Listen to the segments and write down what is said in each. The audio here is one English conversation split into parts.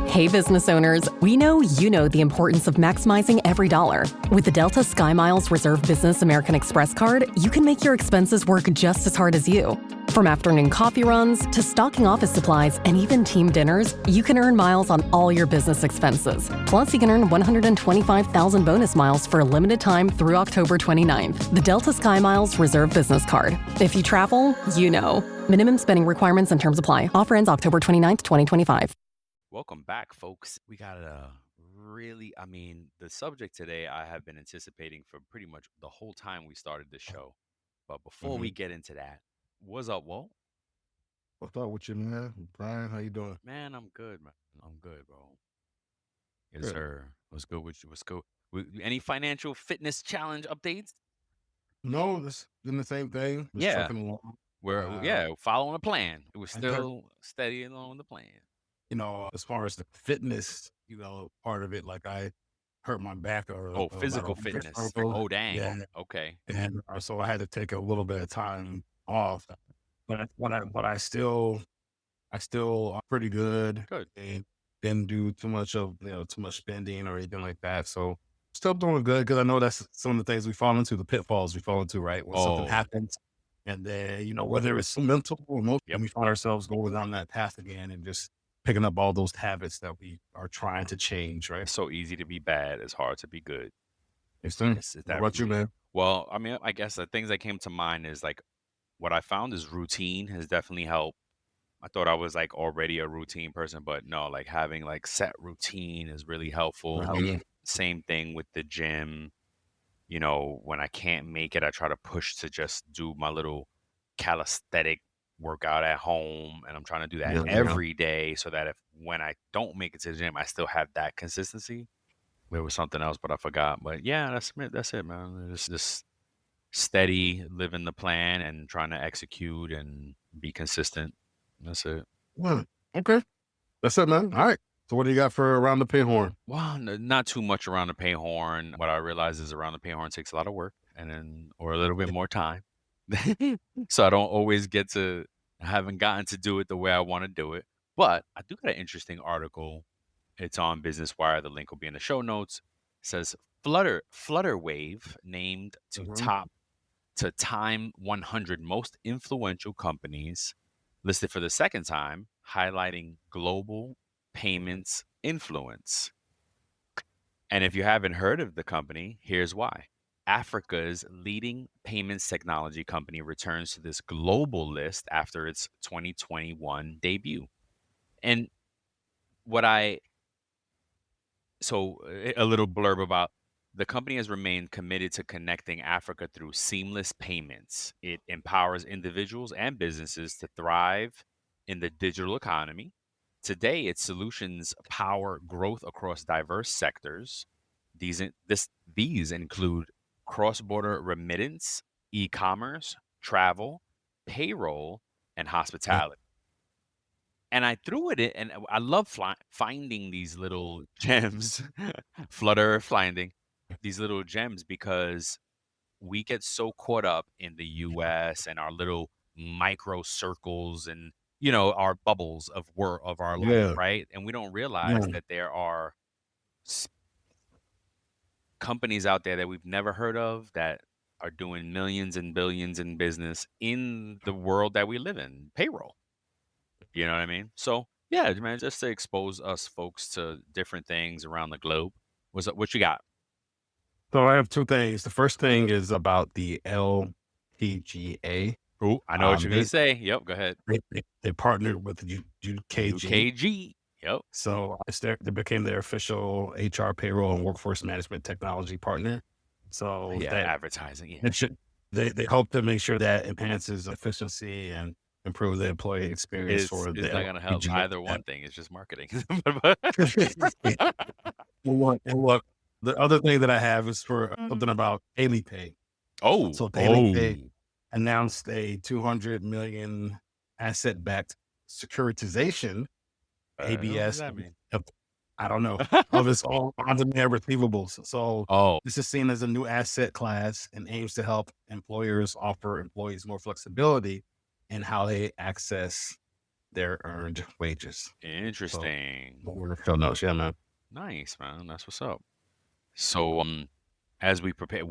Hey, business owners, we know you know the importance of maximizing every dollar. With the Delta SkyMiles Reserve Business American Express card, you can make your expenses work just as hard as you. From afternoon coffee runs to stocking office supplies and even team dinners, you can earn miles on all your business expenses. Plus, you can earn 125,000 bonus miles for a limited time through October 29th. The Delta SkyMiles Reserve Business Card. If you travel, you know. Minimum spending requirements and terms apply. Offer ends October 29th, 2025. Welcome back, folks. We got the subject today I have been anticipating for pretty much the whole time we started this show. But before we get into that, what's up, Walt? What's up with you, man? Brian, how you doing? Man, I'm good, man. I'm good, bro. Yes, Good. sir. What's good with you? What's good? Any financial fitness challenge updates? No, it's been the same thing. Just Yeah. trucking along. We're following a plan. It was I heard- still steady along the plan. As far as the fitness, part of it, like I hurt my back or Physical fitness. circle. Oh, dang. Yeah. Okay. And so I had to take a little bit of time off. But I still pretty good. Good. And didn't do too much spending or anything like that. So still doing good because I know that's some of the things we fall into, the pitfalls we fall into, right? When something happens and then, whether it's mental or emotional, and we find ourselves going down that path again and just picking up all those habits that we are trying to change, right? It's so easy to be bad. It's hard to be good. It's What about you, man? Well, I guess the things that came to mind is like what I found is routine has definitely helped. I thought I was like already a routine person, but no, like having like set routine is really helpful. Same thing with the gym. When I can't make it, I try to push to just do my little calisthenic workout at home. And I'm trying to do that every day so that when I don't make it to the gym, I still have that consistency. There was something else, but I forgot. But yeah, that's it, man. It's just steady, living the plan and trying to execute and be consistent. That's it. Well, okay. That's it, man. All right. So what do you got for Around the Pay Horn? Well, not too much around the pay horn. What I realize is around the pay horn takes a lot of work or a little bit more time. So I don't always I haven't gotten to do it the way I want to do it. But I do got an interesting article. It's on Business Wire. The link will be in the show notes. It says Flutterwave named to Time 100 most influential companies, listed for the second time, highlighting global payments influence. And if you haven't heard of the company, here's why. Africa's leading payments technology company returns to this global list after its 2021 debut. And a little blurb about the company has remained committed to connecting Africa through seamless payments. It empowers individuals and businesses to thrive in the digital economy. Today, its solutions power growth across diverse sectors. These include cross-border remittance, e-commerce, travel, payroll, and hospitality. And I threw it in, and I love finding these little gems, finding these little gems because we get so caught up in the U.S. and our little micro circles and our bubbles of our life, right? And we don't realize that there are companies out there that we've never heard of that are doing millions and billions in business in the world that we live in. Payroll. You know what I mean? So yeah, man, just to expose us folks to different things around the globe. What you got? So I have two things. The first thing is about the LPGA. Oh, I know what you're going to say. Yep, go ahead. They partnered with UKG. Yep. So they became their official HR, payroll, and workforce management technology partner. So advertising. Yeah. They hope to make sure that enhances efficiency and improve the employee experience It's not going to help either one thing. It's just marketing. Look, the other thing that I have is for something about Pay. Oh, so Pay announced a $200 million asset-backed securitization, ABS. What does that mean? I don't know, of its own on-demand receivables. So this is seen as a new asset class and aims to help employers offer employees more flexibility in how they access their earned wages. Interesting. So we're still notes, yeah, man. Nice, man. That's what's up. So, as we prepare,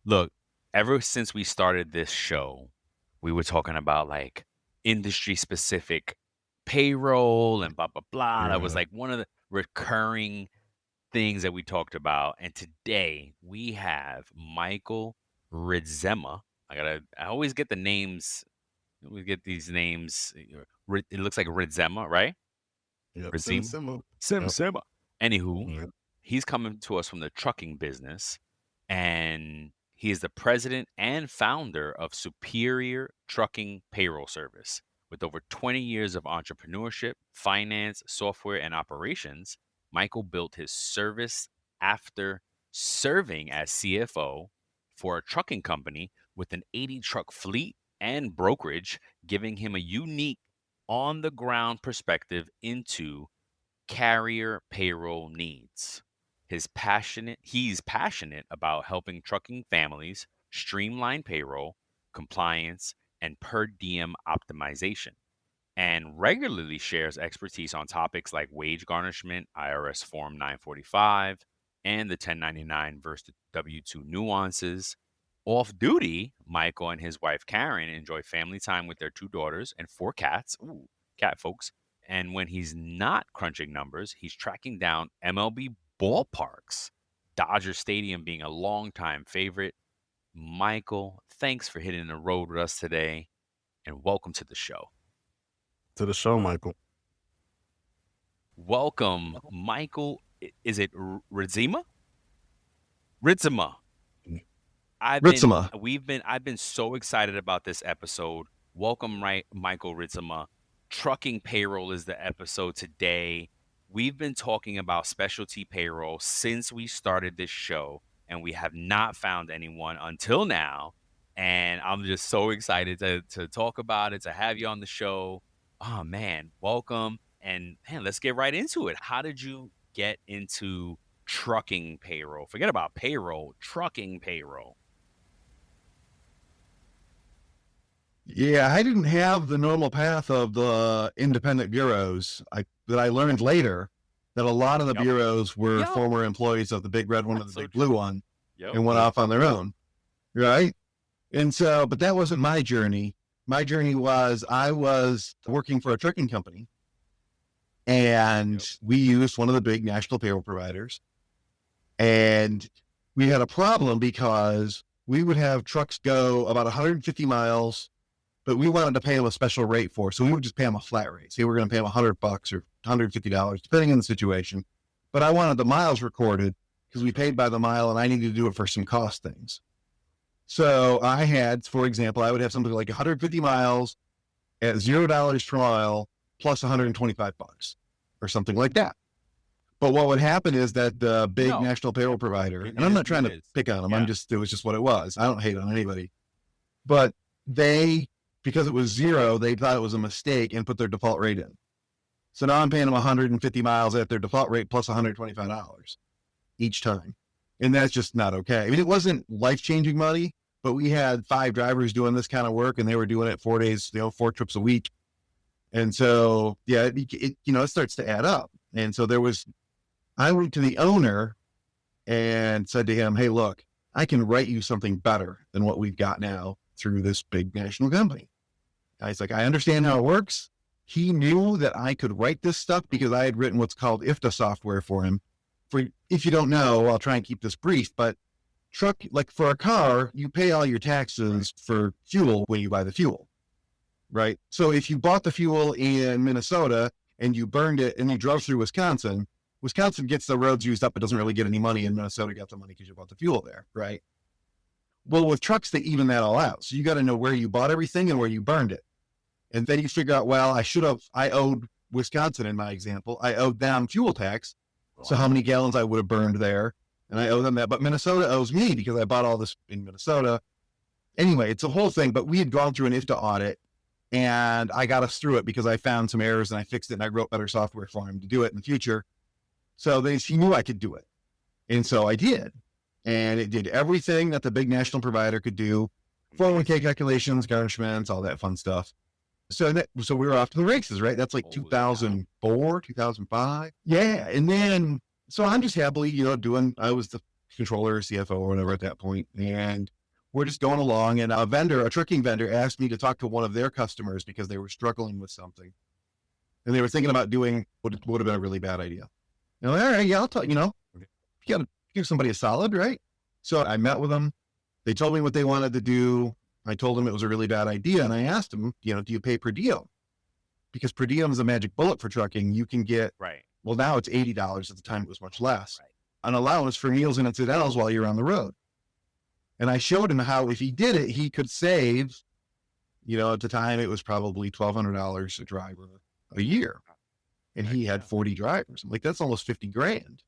look, ever since we started this show, we were talking about like industry specific payroll and blah blah blah. That was Yeah. like one of the recurring things that we talked about. And today we have Michael Ritzema. I always get the names. We get these names. It looks like Ritzema, right? Yep. Ritzema. Similar. Sim Yep. Simba. Anywho, Yep. he's coming to us from the trucking business, and he is the president and founder of Superior Trucking Payroll Service. With over 20 years of entrepreneurship, finance, software, and operations, Michael built his service after serving as CFO for a trucking company with an 80 truck fleet and brokerage, giving him a unique on the ground perspective into carrier payroll needs. He's passionate about helping trucking families streamline payroll, compliance, and per diem optimization, and regularly shares expertise on topics like wage garnishment, IRS Form 945, and the 1099 versus W 2 nuances. Off duty, Michael and his wife Karen enjoy family time with their 2 daughters and 4 cats. Ooh, cat folks. And when he's not crunching numbers, he's tracking down MLB ballparks, Dodger Stadium being a longtime favorite. Michael, thanks for hitting the road with us today, and welcome to the show. To the show, Michael. Welcome, Michael. Is it Ritzema? Ritzema. I've been so excited about this episode. Welcome, right, Michael Ritzema. Trucking payroll is the episode today. We've been talking about specialty payroll since we started this show, and we have not found anyone until now. And I'm just so excited to talk about it, to have you on the show. Oh man, welcome. And man, let's get right into it. How did you get into trucking payroll? Forget about payroll, trucking payroll. Yeah, I didn't have the normal path of the independent bureaus. That I learned later that a lot of the bureaus were former employees of the big red one or the big blue one and went off on their own, right? And so, but that wasn't my journey. My journey was I was working for a trucking company, and we used one of the big national payroll providers. And we had a problem because we would have trucks go about 150 miles, but we wanted to pay them a special rate for, so we would just pay them a flat rate. So we were going to pay them $100 or $150, depending on the situation. But I wanted the miles recorded because we paid by the mile, and I needed to do it for some cost things. So I had, for example, I would have something like 150 miles at $0 per mile plus $125 or something like that. But what would happen is that the big national payroll provider, and I'm not trying to pick on them, it was just what it was. I don't hate on anybody. But because it was zero, they thought it was a mistake and put their default rate in. So now I'm paying them 150 miles at their default rate plus $125 each time. And that's just not okay. I mean, it wasn't life-changing money, but we had 5 drivers doing this kind of work, and they were doing it 4 days, 4 trips a week. And so, it starts to add up. And so I went to the owner and said to him, hey, look, I can write you something better than what we've got now through this big national company. And he's like, I understand how it works. He knew that I could write this stuff because I had written what's called IFTA software for him. If you don't know, I'll try and keep this brief, but like for a car, you pay all your taxes for fuel when you buy the fuel, right? So if you bought the fuel in Minnesota and you burned it and you drove through Wisconsin gets the roads used up, but doesn't really get any money, and Minnesota got the money because you bought the fuel there, right? Well, with trucks, they even that all out. So you got to know where you bought everything and where you burned it. And then you figure out, well, I owed Wisconsin in my example, I owed them fuel tax. So how many gallons I would have burned there, and I owe them that. But Minnesota owes me because I bought all this in Minnesota. Anyway, it's a whole thing, but we had gone through an IFTA audit, and I got us through it because I found some errors and I fixed it, and I wrote better software for him to do it in the future. So he knew I could do it. And so I did. And it did everything that the big national provider could do, 401k calculations, garnishments, all that fun stuff. So we were off to the races, right? That's like 2004, 2005. Yeah. And then, so I'm just happily, I was the controller, CFO or whatever at that point. And we're just going along, and a trucking vendor asked me to talk to one of their customers because they were struggling with something. And they were thinking about doing what would have been a really bad idea. And I'm like, all right, yeah, I'll talk, you got to give somebody a solid, right? So I met with them. They told me what they wanted to do. I told them it was a really bad idea. And I asked them, do you pay per diem? Because per diem is a magic bullet for trucking. You can get, well, now it's $80. At the time, it was much less. An allowance for meals and incidentals while you're on the road. And I showed him how, if he did it, he could save, at the time it was probably $1,200 a driver a year. And he had 40 drivers. I'm like, that's almost 50 grand.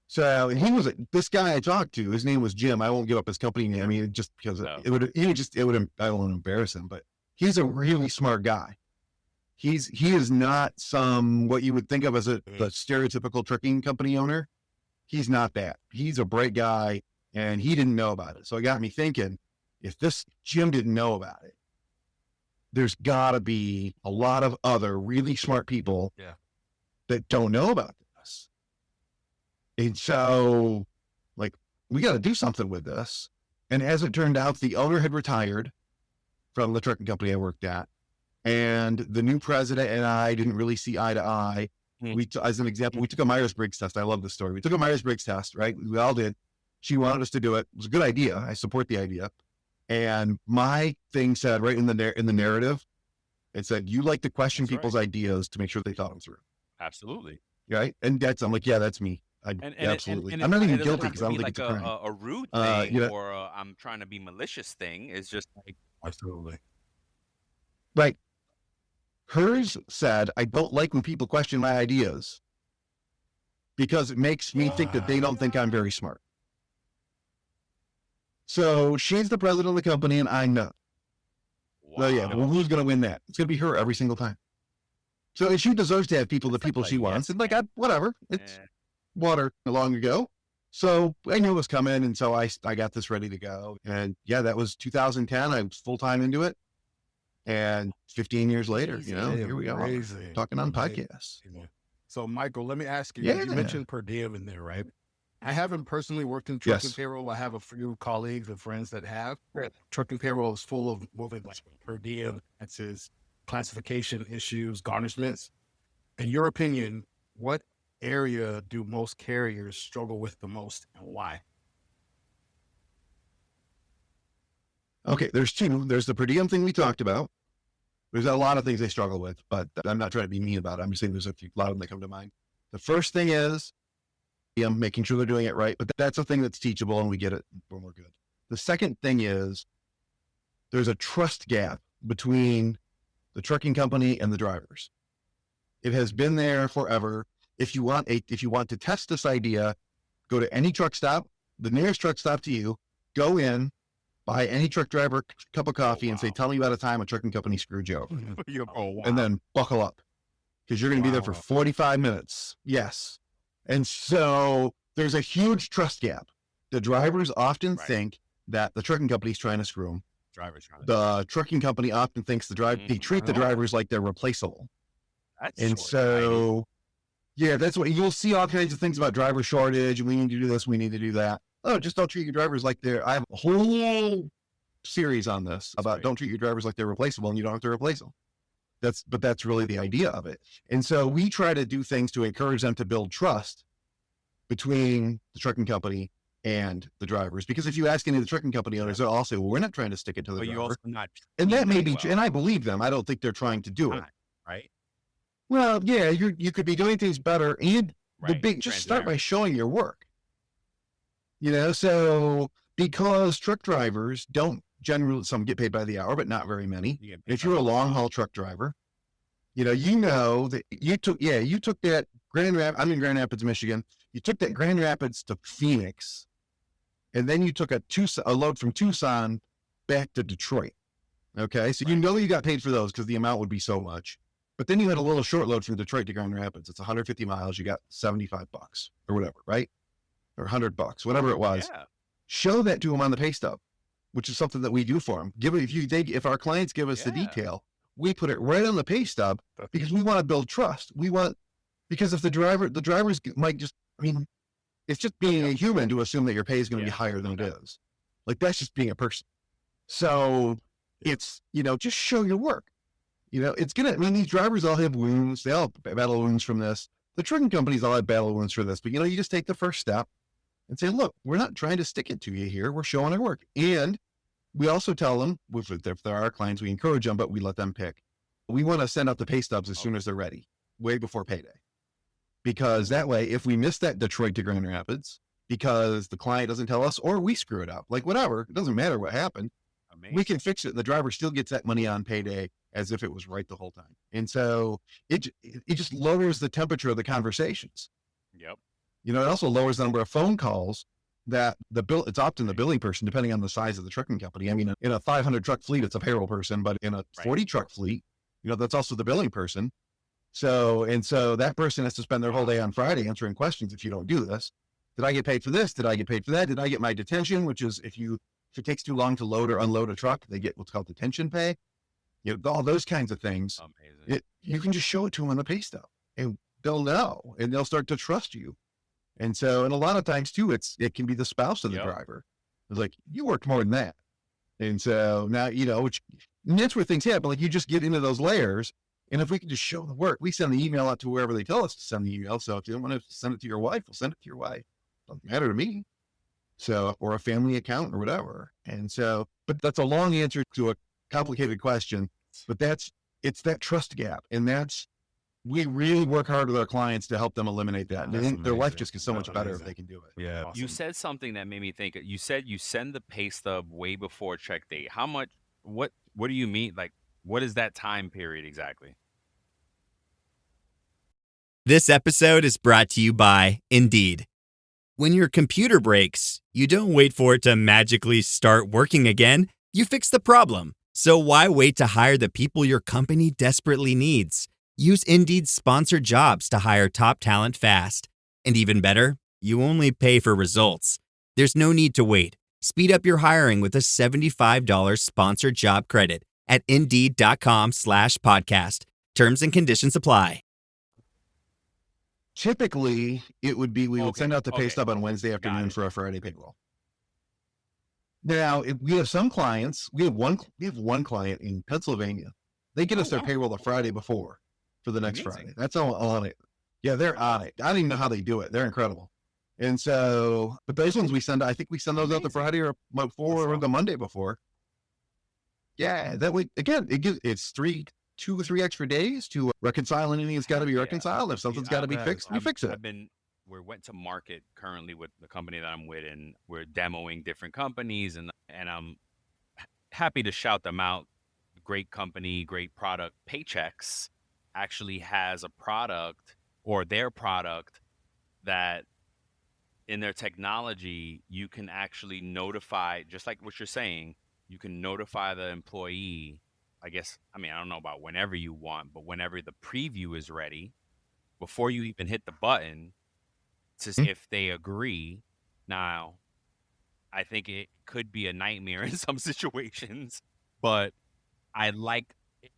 So, and he was, this guy I talked to, his name was Jim. I won't give up his company name. I mean, just because I don't want to embarrass him, but he's a really smart guy. He is not what you would think of as the stereotypical trucking company owner. He's not that. He's a bright guy. And he didn't know about it. So it got me thinking, if this Jim didn't know about it, there's got to be a lot of other really smart people that don't know about this. And so, we got to do something with this. And as it turned out, the owner had retired from the trucking company I worked at. And the new president and I didn't really see eye to eye. As an example, we took a Myers-Briggs test. I love this story. We took a Myers-Briggs test, right? We all did. She wanted us to do it. It was a good idea. I support the idea. And my thing said right in the narrative, it said, you like to question people's ideas to make sure they thought them through. Absolutely. Right. And I'm like, yeah, that's me. Absolutely. I'm not even guilty because I don't think it's a crime. A rude thing or I'm trying to be malicious thing. Is just like. Absolutely. Right. Hers said, I don't like when people question my ideas because it makes me think that they don't think I'm very smart. So she's the president of the company and I'm not. Wow. So well, who's going to win that? It's going to be her every single time. So she deserves to have the people she wants. And whatever. It's water long ago. So I knew it was coming. And so I got this ready to go. And that was 2010. I was full-time into it. And 15 years later, here we are talking on podcasts. So Michael, let me ask you, you mentioned per diem in there, right? I haven't personally worked in trucking payroll. I have a few colleagues and friends that have. Trucking payroll is full of moving per diem. That's his classification issues, garnishments. In your opinion, what area do most carriers struggle with the most and why? Okay, there's two. There's the per diem thing we talked about. There's a lot of things they struggle with, but I'm not trying to be mean about it. I'm just saying there's a lot of them that come to mind. The first thing is making sure they're doing it right, but that's a thing that's teachable and we get it when we're good. The second thing is there's a trust gap between the trucking company and the drivers. It has been there forever. If you want to test this idea, go to any truck stop, the nearest truck stop to you, go in, buy any truck driver a cup of coffee and say, tell me about a time a trucking company screwed you over. And then buckle up because you're going to be there for 45 minutes. Yes. And so there's a huge trust gap. The drivers often think that the trucking company's trying to screw them. The trucking company often thinks they treat the drivers like they're replaceable. That's what you'll see all kinds of things about driver shortage. We need to do this. We need to do that. Oh, just don't treat your drivers like I have a whole series on this about don't treat your drivers like they're replaceable and you don't have to replace them. That's really the idea of it. And so we try to do things to encourage them to build trust between the trucking company and the drivers. Because if you ask any of the trucking company owners, they'll all say, well, we're not trying to stick it to the driver. And that may be true. And I believe them. I don't think they're trying to do it. Right. Well, yeah, you could be doing things better and just start by showing your work. So because truck drivers don't generally, some get paid by the hour, but not very many. If you're a long haul truck driver, that you took that I'm in Grand Rapids, Michigan. You took that Grand Rapids to Phoenix, and then you took a load from Tucson back to Detroit. Okay. So you got paid for those because the amount would be so much. But then you had a little short load from Detroit to Grand Rapids. It's 150 miles. You got $75 or whatever, right? Or $100, whatever it was. Yeah. Show that to them on the pay stub, which is something that we do for them. If our clients give us the detail, we put it right on the pay stub because we want to build trust. Because if the drivers might just, it's just being a human to assume that your pay is going to be higher than it is. Like, that's just being a person. So it's, just show your work. It's these drivers all have wounds. They all have battle wounds from this. The trucking companies all have battle wounds for this. But, you just take the first step and say, look, we're not trying to stick it to you here. We're showing our work. And we also tell them, if they're our clients, we encourage them, but we let them pick. We want to send out the pay stubs as soon as they're ready, way before payday. Because that way, if we miss that Detroit to Grand Rapids, because the client doesn't tell us, or we screw it up, like whatever, it doesn't matter what happened. Amazing. We can fix it. The driver still gets that money on payday as if it was right the whole time. And so it just lowers the temperature of the conversations. Yep. It also lowers the number of phone calls that it's often the billing person, depending on the size of the trucking company. In a 500 truck fleet, it's a payroll person, but in a 40 truck fleet, that's also the billing person. So that person has to spend their whole day on Friday answering questions. If you don't do this, did I get paid for this? Did I get paid for that? Did I get my detention? Which is if it takes too long to load or unload a truck, they get what's called detention pay. All those kinds of things. Amazing. You can just show it to them on the pay stub and they'll know and they'll start to trust you. And a lot of times too, it can be the spouse of the driver. It's like, you worked more than that. And so now, and that's where things happen. Like, you just get into those layers. And if we can just show the work, we send the email out to wherever they tell us to send the email. So if you don't want to send it to your wife, we'll send it to your wife. Doesn't matter to me. So, or a family account or whatever. And so, but that's a long answer to a complicated question, but it's that trust gap. And we really work hard with our clients to help them eliminate that. And their life just gets so much better if they can do it. Yeah. Awesome. You said something that made me think. You said you send the pay stub way before check date. How much, what do you mean? Like, what is that time period exactly? This episode is brought to you by Indeed. When your computer breaks, you don't wait for it to magically start working again. You fix the problem. So why wait to hire the people your company desperately needs? Use Indeed's sponsored jobs to hire top talent fast. And even better, you only pay for results. There's no need to wait. Speed up your hiring with a $75 sponsored job credit at Indeed.com/podcast. Terms and conditions apply. Typically, it would be, we would send out the pay stub on Wednesday afternoon for a Friday payroll. Now, if we have some clients, we have one client in Pennsylvania. They get us their payroll the Friday before for the next Friday. That's all on it. Yeah, they're on it. I don't even know how they do it. They're incredible. And so, but those ones I think we send those out the Friday or before or the Monday before. Yeah, that way, again, it's 2 or 3 extra days to reconcile anything that's got to be reconciled. If something's got to be fixed, we fix it. We went to market currently with the company that I'm with, and we're demoing different companies, and I'm happy to shout them out. Great company, great product. Paychex actually has a product, or their product, that in their technology, you can actually notify, just like what you're saying, you can notify the employee, I don't know about whenever you want, but whenever the preview is ready, before you even hit the button, to see if they agree. Now, I think it could be a nightmare in some situations, but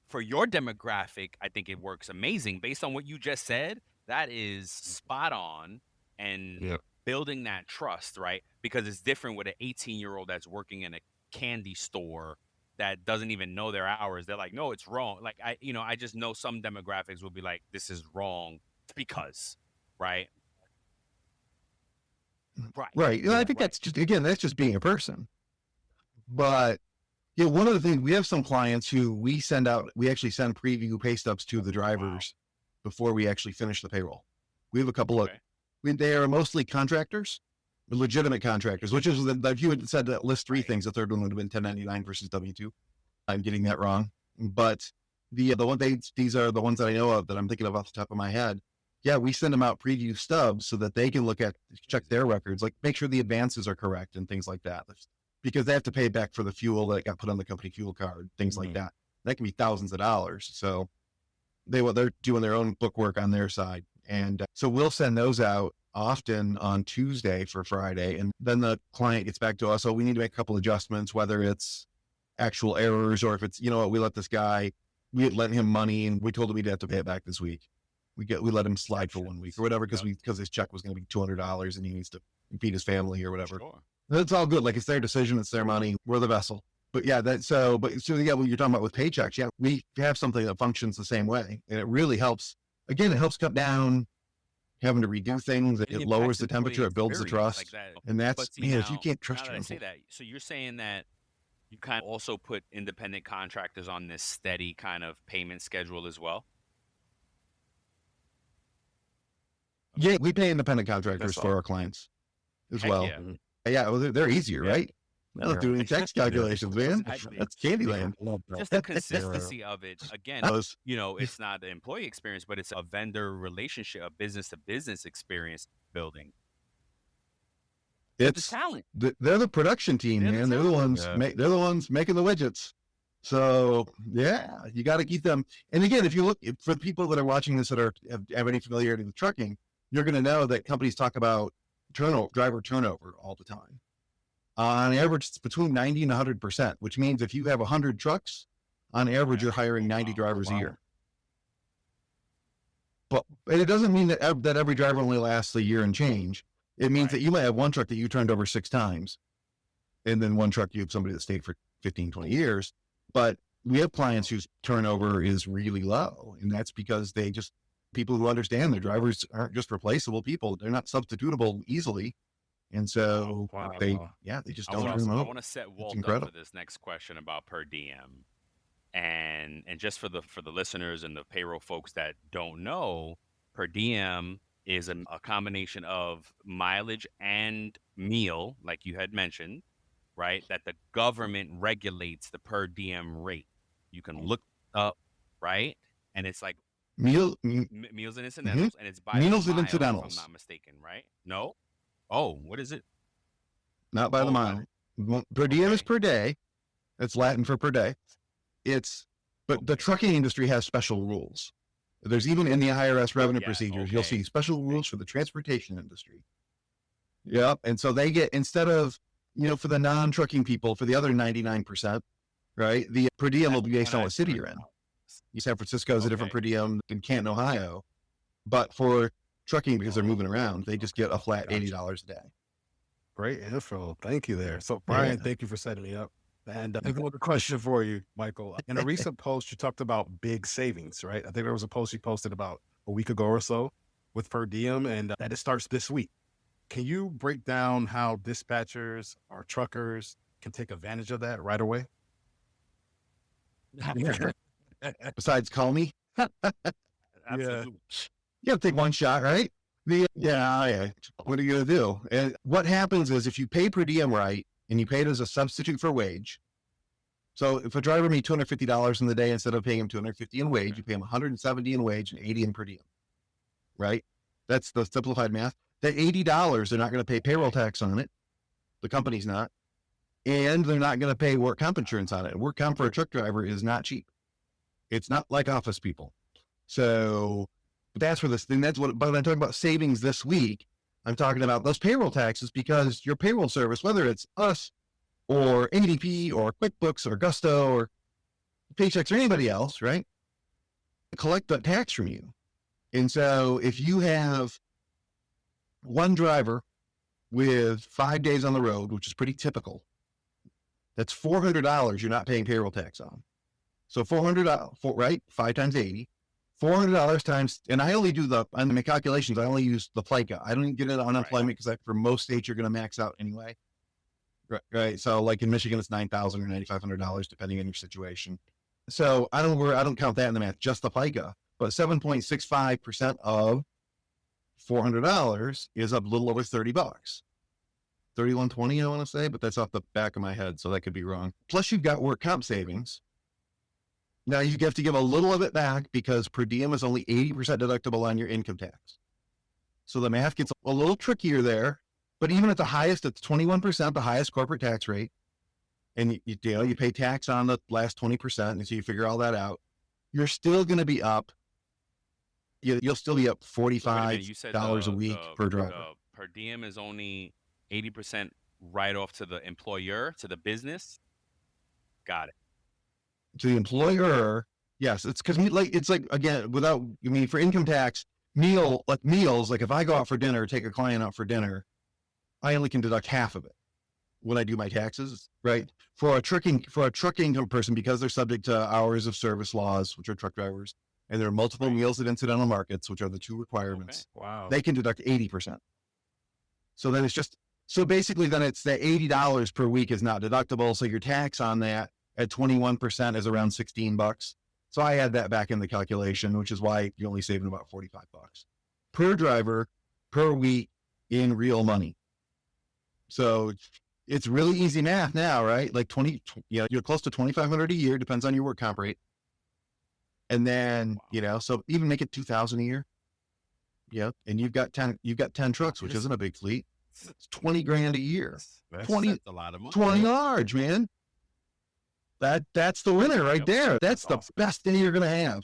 for your demographic, I think it works amazing. Based on what you just said, that is spot on, and building that trust, right? Because it's different with an 18-year-old that's working in a candy store that doesn't even know their hours. They're like, no, it's wrong. Like, I just know some demographics will be like, this is wrong because, right? Right. I think that's just being a person. But one of the things, we have some clients who we actually send preview pay stubs to the drivers before we actually finish the payroll. We have a couple they are mostly contractors, legitimate contractors, which is if you had said that list 3 things, the third one would have been 1099 versus W-2. I'm getting that wrong. But these are the ones that I know of that I'm thinking of off the top of my head. Yeah, we send them out preview stubs so that they can check their records, like make sure the advances are correct and things like that. Because they have to pay back for the fuel that got put on the company fuel card, things like that. That can be thousands of dollars. So they're doing their own bookwork on their side. And so we'll send those out often on Tuesday for Friday. And then the client gets back to us. So we need to make a couple adjustments, whether it's actual errors or if it's, we let this guy, we had lent him money and we told him he'd have to pay it back this week. We let him slide for 1 week or whatever because his check was going to be $200 and he needs to feed his family or whatever. Sure. That's all good. Like, it's their decision, it's their money. We're the vessel. But yeah, what you're talking about with paychecks, yeah, we have something that functions the same way, and it really helps. Again, it helps cut down having to redo things. It lowers the temperature. It builds the trust. Like that. And that's, if you can't trust your say that, so you're saying that you kind of also put independent contractors on this steady kind of payment schedule as well? Yeah, we pay independent contractors for our clients as well. Yeah, well, they're easier, right? I don't do any tax calculations, man. That's Candyland. Just the consistency of it. Again, it's not the employee experience, but it's a vendor relationship, a business-to-business experience building. It's the talent. They're the production team, man. They're the ones. They're the ones making the widgets. So yeah, you got to keep them. And again, if you look for the people that are watching this that have any familiarity with trucking, you're going to know that companies talk about driver turnover all the time. On average, it's between 90 and 100%, which means if you have 100 trucks, on average, you're hiring 90 drivers a year. But it doesn't mean that every driver only lasts a year and change. It means that you might have one truck that you turned over 6 times, and then one truck you have somebody that stayed for 15, 20 years. But we have clients whose turnover is really low, and that's because people who understand their drivers aren't just replaceable people. They're not substitutable easily. And so they just don't turn them over. I want to set Walt up for this next question about per diem. And just for the listeners and the payroll folks that don't know, per diem is a combination of mileage and meal, like you had mentioned, right? That the government regulates the per diem rate. You can look up, right? And it's like meals and incidentals, and it's by meals and incidentals, if I'm not mistaken, right? No. Oh, what is it? Not by the mile. Per diem is per day. It's Latin for per day. But the trucking industry has special rules. There's even in the IRS revenue procedures, you'll see special rules for the transportation industry. Yep. And so they get, instead of, for the non-trucking people, for the other 99%, right? The per diem will be based on what city you're in. San Francisco is a different per diem than Canton, Ohio. But for trucking, because they're moving around, they just get a flat $80 a day. Great info. Thank you there. So Brian, thank you for setting me up. And I have a question for you, Michael. In a recent post, you talked about big savings, right? I think there was a post you posted about a week ago or so with per diem, and that it starts this week. Can you break down how dispatchers or truckers can take advantage of that right away? Besides call me? Absolutely. You have to take one shot, right? What are you going to do? And what happens is if you pay per diem right, and you pay it as a substitute for wage. So if a driver made $250 in the day, instead of paying him $250 in wage, you pay him $170 in wage and $80 in per diem, right? That's the simplified math. That $80, they're not going to pay payroll tax on it. The company's not. And they're not going to pay work comp insurance on it. Work comp for a truck driver is not cheap. It's not like office people. So that's where this thing, but when I'm talking about savings this week, I'm talking about those payroll taxes, because your payroll service, whether it's us or ADP or QuickBooks or Gusto or Paychecks or anybody else, right, collect that tax from you. And so if you have one driver with 5 days on the road, which is pretty typical, that's $400 you're not paying payroll tax on. So $400, right? 5 times 80. $400 times, and I only do on the calculations, I only use the FICA. I don't get it on unemployment because for most states, you're going to max out anyway. Right. So like in Michigan, it's $9,000 or $9,500, depending on your situation. So I don't count that in the math, just the FICA, but 7.65% of $400 is a little over $30. 31.20, I want to say, but that's off the back of my head. So that could be wrong. Plus you've got work comp savings. Now you have to give a little of it back because per diem is only 80% deductible on your income tax. So the math gets a little trickier there, but even at the highest, it's 21%, the highest corporate tax rate. And you pay tax on the last 20%. And so you figure all that out. You're still going to be up. You'll still be up $45 a week per driver. Per diem is only 80% write off to the employer, to the business. Got it. To the employer, Yes, it's because it's like, again, for income tax, meals, like if I go out for dinner, take a client out for dinner, I only can deduct half of it when I do my taxes, right? For a trucking person, because they're subject to hours of service laws, which are truck drivers, and there are multiple meals at incidental markets, which are the two requirements. Okay. Wow. They can deduct 80%. So then basically then it's the $80 per week is not deductible. So your tax on that at 21% is around $16. So I add that back in the calculation, which is why you're only saving about $45 per driver per week in real money. So it's really easy math now, right? Like you're close to $2,500 a year, depends on your work comp rate. And then, so even make it $2,000 a year. Yeah. And you've got 10 trucks, which isn't a big fleet. It's $20,000 a year. That's a lot of money. 20 large, man. That's the winner right there. That's the awesome. Best day you're going to have.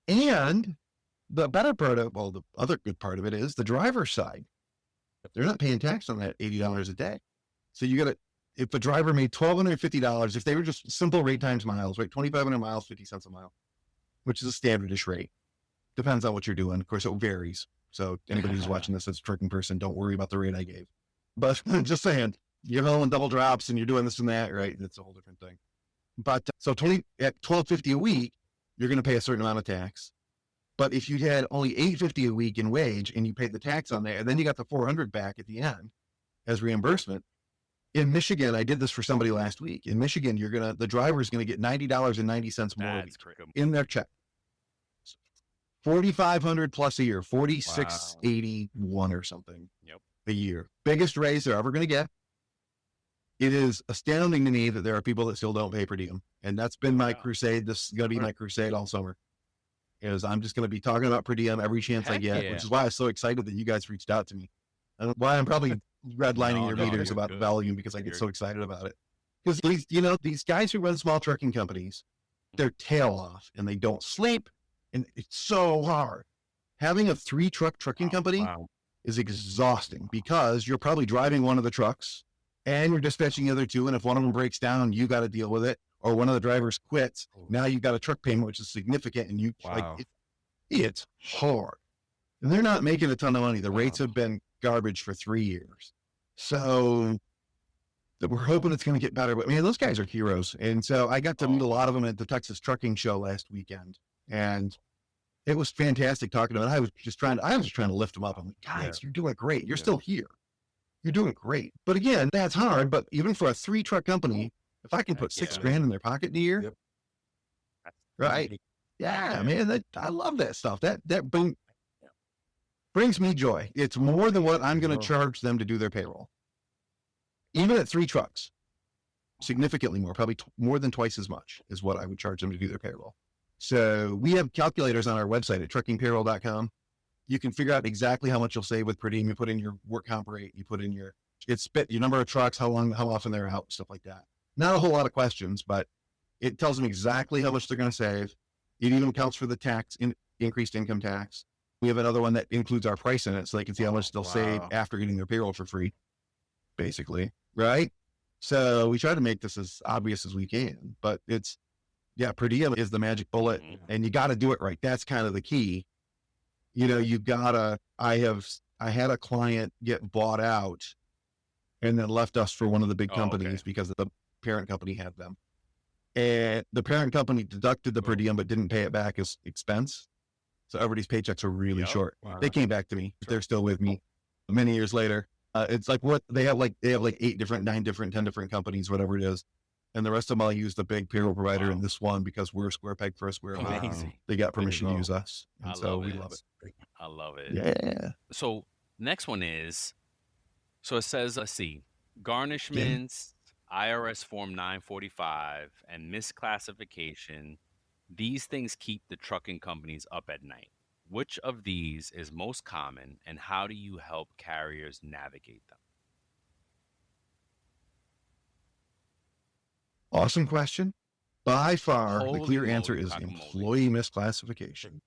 And the better part the other good part of it is the driver's side. They're not paying tax on that $80 a day. So if a driver made $1,250, if they were just simple rate times miles, right? 2,500 miles, 50 cents a mile, which is a standardish rate. Depends on what you're doing. Of course, it varies. So anybody who's watching this as a trucking person, don't worry about the rate I gave. But just saying, you're hauling double drops and you're doing this and that, right? It's a whole different thing. But so at $1,250 a week, you're going to pay a certain amount of tax. But if you had only $850 a week in wage and you paid the tax on that, and then you got the $400 back at the end as reimbursement. In Michigan, I did this for somebody last week. In Michigan, the driver's going to get $90.90 more in their check. 4,500 plus a year, 4,681 or something a year. Biggest raise they're ever going to get. It is astounding to me that there are people that still don't pay per diem. And that's been my crusade. This is going to be my crusade all summer. I'm just going to be talking about per diem every chance I get, which is why I'm so excited that you guys reached out to me. And why I'm probably redlining your meters about the volume, because I get so excited about it. Because these guys who run small trucking companies, their tail off and they don't sleep. And it's so hard. Having a 3-truck trucking company is exhausting, because you're probably driving one of the trucks and you're dispatching the other two. And if one of them breaks down, you got to deal with it. Or one of the drivers quits. Now you've got a truck payment, which is significant. And it's hard. And they're not making a ton of money. The rates have been garbage for 3 years. So we're hoping it's going to get better. But man, those guys are heroes. And so I got to meet a lot of them at the Texas Trucking Show last weekend. And it was fantastic talking to them. I was just trying to lift them up. I'm like, guys, you're doing great. You're still here. You're doing great. But again, that's hard. But even for a 3-truck company, if I can put $6,000 in their pocket in a year, right? Yeah, man, I love that stuff. That brings me joy. It's more than what I'm going to charge them to do their payroll. Even at 3 trucks, significantly more, probably more than twice as much is what I would charge them to do their payroll. So we have calculators on our website at truckingpayroll.com. You can figure out exactly how much you'll save with per diem. You put in your work comp rate, you put in your number of trucks, how often they're out, stuff like that. Not a whole lot of questions, but it tells them exactly how much they're going to save. It even accounts for the increased income tax. We have another one that includes our price in it, so they can see how much they'll save after getting their payroll for free, basically, right? So we try to make this as obvious as we can, but per diem is the magic bullet, and you got to do it right. That's kind of the key. I had a client get bought out and then left us for one of the big companies because the parent company had them. And the parent company deducted the per diem, but didn't pay it back as expense. So everybody's paychecks are really short. Wow. They came back to me. They're still with me many years later. It's like they have 8 different, 9 different, 10 different companies, whatever it is. And the rest of them, I'll use the big payroll provider in this one because we're a square peg for a square hole. They got permission to use us. And so we love it. I love it. Yeah. So next one is, it says, let's see, garnishments, IRS Form 945, and misclassification. These things keep the trucking companies up at night. Which of these is most common, and how do you help carriers navigate them? Awesome question. By far, the clear answer is employee misclassification.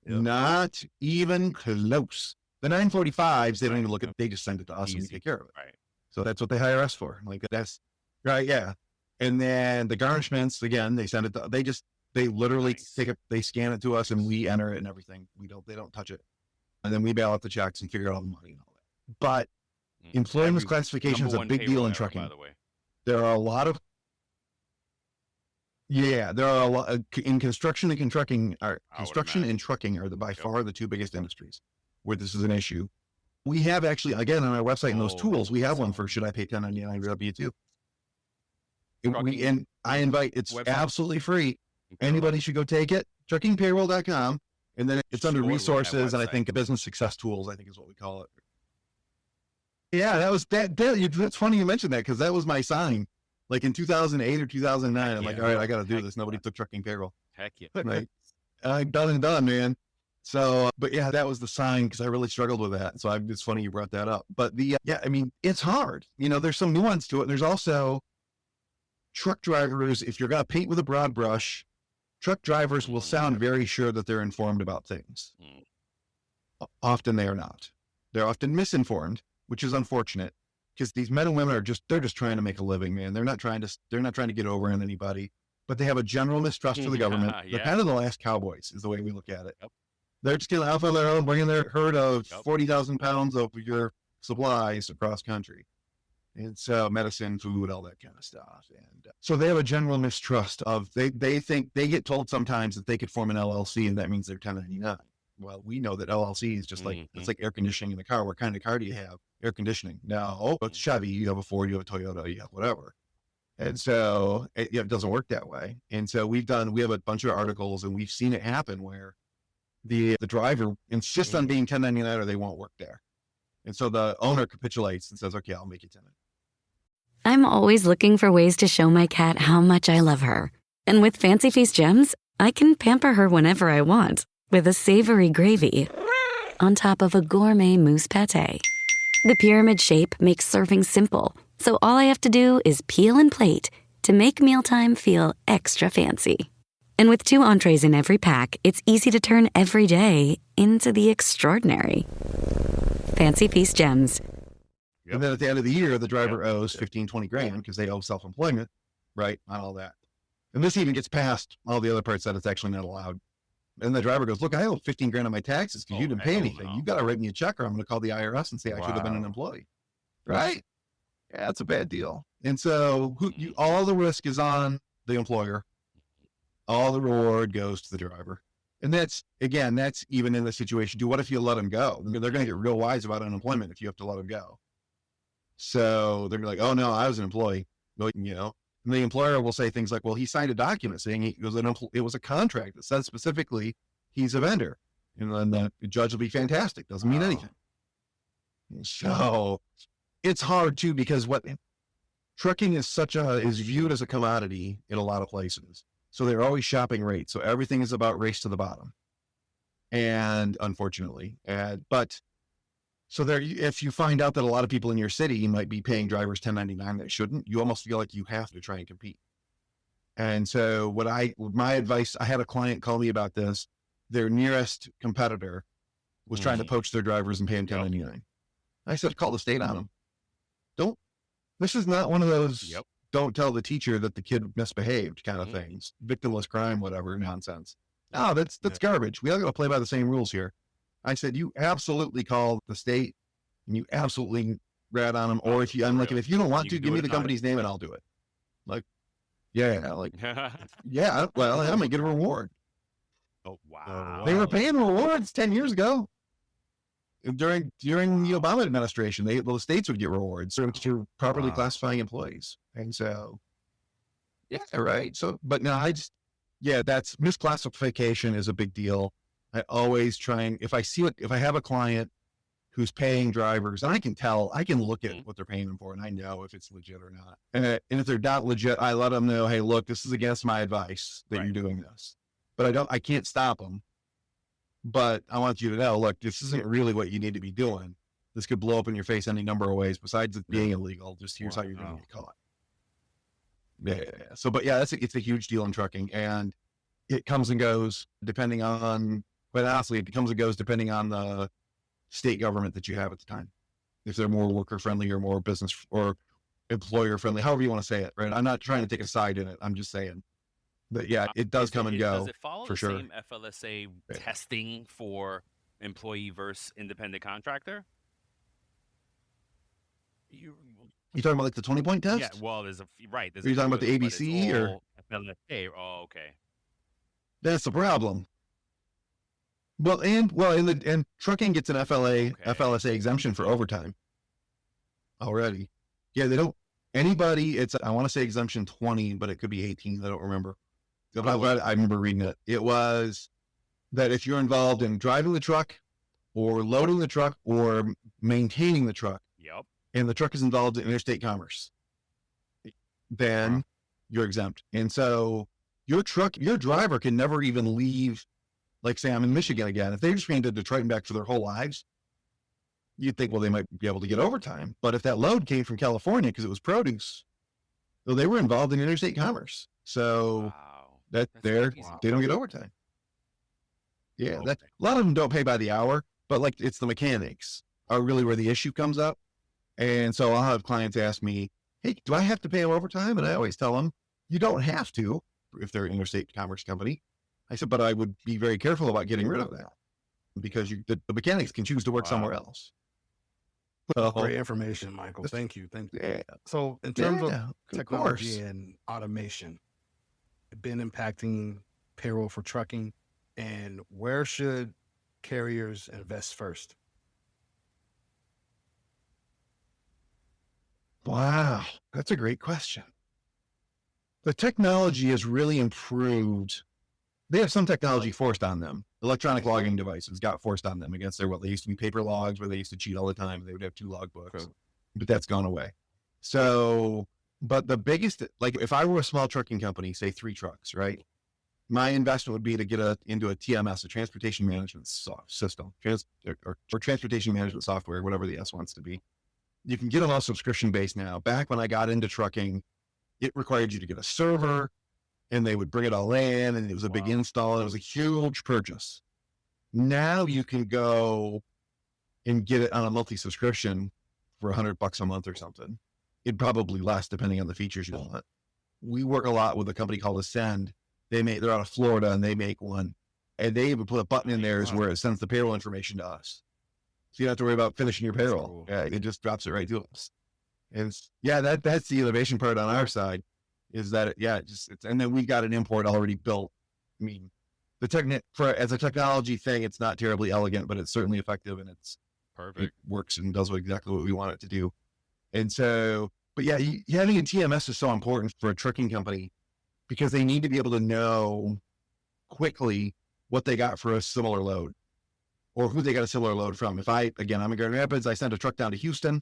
Yep. Not even close. The 945s, they don't even look at it. They just send it to us and we take care of it. Right. So that's what they hire us for. Like that's right. Yeah. And then the garnishments, again, they send it to, They literally Nice. they scan it to us and we enter it and everything. They don't touch it. And then we bail out the checks and figure out all the money and all that. But employee misclassification is a big deal in trucking. By the way. There are a lot of, in construction and trucking are by far the two biggest industries where this is an issue. We have actually, again, on our website and those tools, we have one for should I pay 1099 or W-2? And I invite, it's absolutely free. Anybody should go take it. Truckingpayroll.com. And then it's under resources. And I think business success tools, I think is what we call it. Yeah, that's funny you mentioned that because that was my sign. Like in 2008 or 2009, I'm like, all right, I got to do this. Nobody took trucking payroll. Heck yeah. Right. Done and done, man. So, but yeah, that was the sign because I really struggled with that. So it's funny you brought that up. But I mean, it's hard. There's some nuance to it. There's also truck drivers. If you're going to paint with a broad brush, truck drivers will sound very sure that they're informed about things. Often they are not. They're often misinformed, which is unfortunate because these men and women they're just trying to make a living, man. They're not trying to get over on anybody, but they have a general mistrust for the government. They're kind of the last cowboys is the way we look at it. Yep. They're just getting off on their own, bringing their herd of 40,000 pounds of your supplies across country. And so medicine, food, all that kind of stuff. And so they have a general mistrust of, they think they get told sometimes that they could form an LLC and that means they're 1099. Well, we know that LLC is just like, it's like air conditioning in the car. What kind of car do you have? Air conditioning. No, it's Chevy. You have a Ford, you have a Toyota, you have whatever. And so it doesn't work that way. And so we have a bunch of articles and we've seen it happen where the driver insists on being 1099 or they won't work there. And so the owner capitulates and says, okay, I'll make you 1099. I'm always looking for ways to show my cat how much I love her. And with Fancy Feast gems, I can pamper her whenever I want with a savory gravy on top of a gourmet mousse pâté. The pyramid shape makes serving simple, so all I have to do is peel and plate to make mealtime feel extra fancy. And with 2 entrees in every pack, it's easy to turn every day into the extraordinary. Fancy Feast gems. Yep. And then at the end of the year, the driver owes 15, 20 grand because they owe self-employment, right, on all that. And this even gets past all the other parts that it's actually not allowed. And the driver goes, look, I owe 15 grand on my taxes because you didn't pay anything. You got to write me a check or I'm going to call the IRS and say I should have been an employee. Right? Yeah, that's a bad deal. And so all the risk is on the employer. All the reward goes to the driver. And that's even in the situation. What if you let them go? They're going to get real wise about unemployment if you have to let them go. So they're like, oh no, I was an employee. And the employer will say things like, well, he signed a document saying it was a contract that says specifically he's a vendor. And then the judge will be fantastic. Doesn't mean anything. So it's hard too, because trucking is viewed as a commodity in a lot of places. So they're always shopping rates. So everything is about race to the bottom. And unfortunately, so if you find out that a lot of people in your city might be paying drivers 1099 that shouldn't, you almost feel like you have to try and compete. And so my advice, I had a client call me about this. Their nearest competitor was trying to poach their drivers and pay them 1099. I said, call the state on them. This is not one of those, don't tell the teacher that the kid misbehaved kind of things, victimless crime, whatever nonsense. No, that's garbage. We all got to play by the same rules here. I said, you absolutely call the state and you absolutely rat on them. Or if you don't want to, give me the company's name and I'll do it. Like, well, I'm going to get a reward. Oh, wow. They were paying rewards 10 years ago. During the Obama administration, the states would get rewards to properly classifying employees. And so, right. So, but no, that's misclassification is a big deal. I always try if I have a client who's paying drivers, and I can look at what they're paying them for and I know if it's legit or not. And if they're not legit, I let them know, hey, look, this is against my advice that you're doing this, but I can't stop them. But I want you to know, look, this isn't really what you need to be doing. This could blow up in your face any number of ways besides it being illegal. Just here's how you're going to get caught. Yeah. So, but yeah, it's a huge deal in trucking, and it comes and goes depending on the state government that you have at the time. If they're more worker friendly or more business or employer friendly, however you want to say it, right? I'm not trying to take a side in it. I'm just saying But yeah, it does come and go. Does it follow for the sure. same FLSA testing for employee versus independent contractor? You talking about like the 20-point test? Yeah, well, there's a right. There's Are you talking about the but it's ABC or all FLSA? Oh, okay. that's the problem? Well, and trucking gets an FLSA exemption for overtime already. Yeah, they don't. Anybody, it's I want to say exemption 20, but it could be 18. I don't remember. But I remember reading it. It was that if you're involved in driving the truck, or loading the truck, or maintaining the truck, Yep. and the truck is involved in interstate commerce, then you're exempt. And so your driver can never even leave. Like, say I'm in Michigan again. If they just ran to Detroit and back for their whole lives, you'd think, well, they might be able to get overtime. But if that load came from California because it was produce, well, they were involved in interstate commerce. So they don't get overtime. Yeah, Okay. a lot of them don't pay by the hour, but like it's the mechanics are really where the issue comes up. And so I'll have clients ask me, hey, do I have to pay them overtime? And I always tell them, you don't have to if they're an interstate commerce company. I said, but I would be very careful about getting rid of that because the mechanics can choose to work somewhere else. So, Great information, Michael. Thank you. yeah, So in terms of of technology course. and automation, been impacting payroll for trucking, and where should carriers invest first? Wow, that's a great question. The technology has really improved. They have some technology forced on them. Electronic logging devices got forced on them against they used to be paper logs where they used to cheat all the time. They would have 2 log books, but that's gone away. So, but the biggest, like if I were a small trucking company, say 3 trucks, right? My investment would be to get into a TMS, a transportation management system, or transportation management software, whatever the S wants to be. You can get them all subscription based now. Back when I got into trucking, it required you to get a server, and they would bring it all in, and it was a big install, and it was a huge purchase. Now you can go and get it on a monthly subscription for $100 a month or something. It'd probably less depending on the features you want. We work a lot with a company called Ascend. They're out of Florida, and they make one, and they even put a button in there where it sends the payroll information to us. So you don't have to worry about finishing your payroll. Cool. Yeah, it just drops it right to us. And that's the innovation part on our side. Is that and then we got an import already built. I mean, as a technology thing, it's not terribly elegant, but it's certainly effective, and it works and does exactly what we want it to do. And so, but yeah, having a TMS is so important for a trucking company because they need to be able to know quickly what they got for a similar load or who they got a similar load from. If I'm in Grand Rapids, I send a truck down to Houston,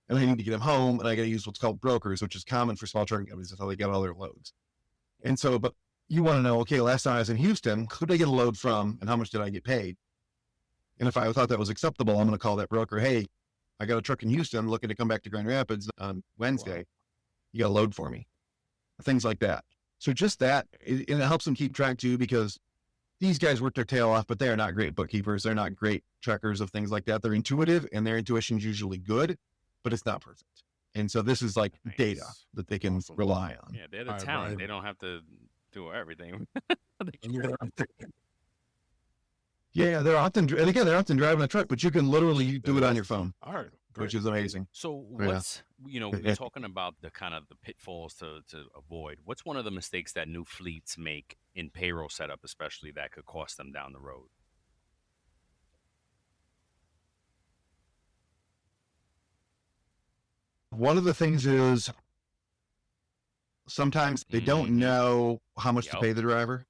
and I need to get them home, and I got to use what's called brokers, which is common for small trucking companies. That's how they get all their loads. And so, but you want to know, okay, last time I was in Houston, who did I get a load from, and how much did I get paid? And if I thought that was acceptable, I'm going to call that broker. Hey, I got a truck in Houston looking to come back to Grand Rapids on Wednesday. You got a load for me? Things like that. So just that, and it helps them keep track too, because these guys work their tail off, but they are not great bookkeepers. They're not great checkers of things like that. They're intuitive, and their intuition is usually good, but it's not perfect. And so this is like data that they can rely on. Yeah, they're the talent. Right. They don't have to do everything. Yeah, they're often driving a truck, but you can literally do it on your phone. All right. Which is amazing. So what's, we're talking about the kind of the pitfalls to avoid. What's one of the mistakes that new fleets make in payroll setup, especially that could cost them down the road? One of the things is sometimes they don't know how much to pay the driver.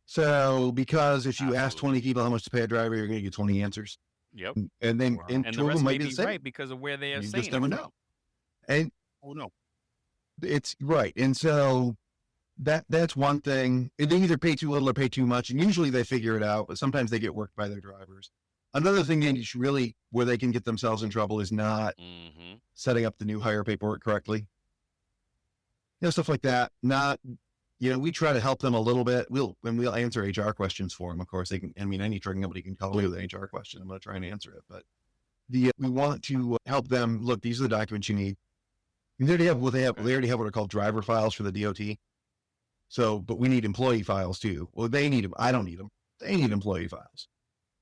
So because if you ask 20 people how much to pay a driver, you're going to get 20 answers. Yep. And then and two the of them might may be the same. right because of where they are You saying just never it know. from. And it's right. And so that's one thing. They either pay too little or pay too much, and usually they figure it out, but sometimes they get worked by their drivers. Another thing where they can get themselves in trouble is not setting up the new hire paperwork correctly. Stuff like that. We try to help them a little bit. We'll answer HR questions for them. Of course, any trucking company can call me with an HR question. I'm going to try and answer it. But we want to help them. Look, these are the documents you need. They already have they already have what are called driver files for the DOT. So, but we need employee files too. Well, they need them. I don't need them. They need employee files.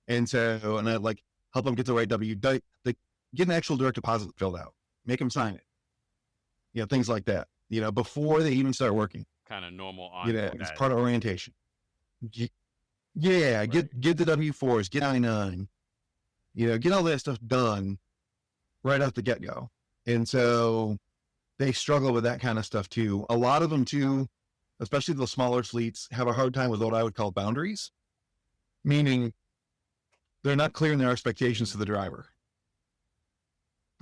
And so, and I like help them get the right get an actual direct deposit filled out, make them sign it. Things like that, before they even start working. Kind of normal on. It's part of orientation. Yeah. Right. Get the W-4s, get I-9, get all that stuff done right off the get-go. And so they struggle with that kind of stuff too. A lot of them too, especially the smaller fleets, have a hard time with what I would call boundaries, meaning they're not clear in their expectations to the driver.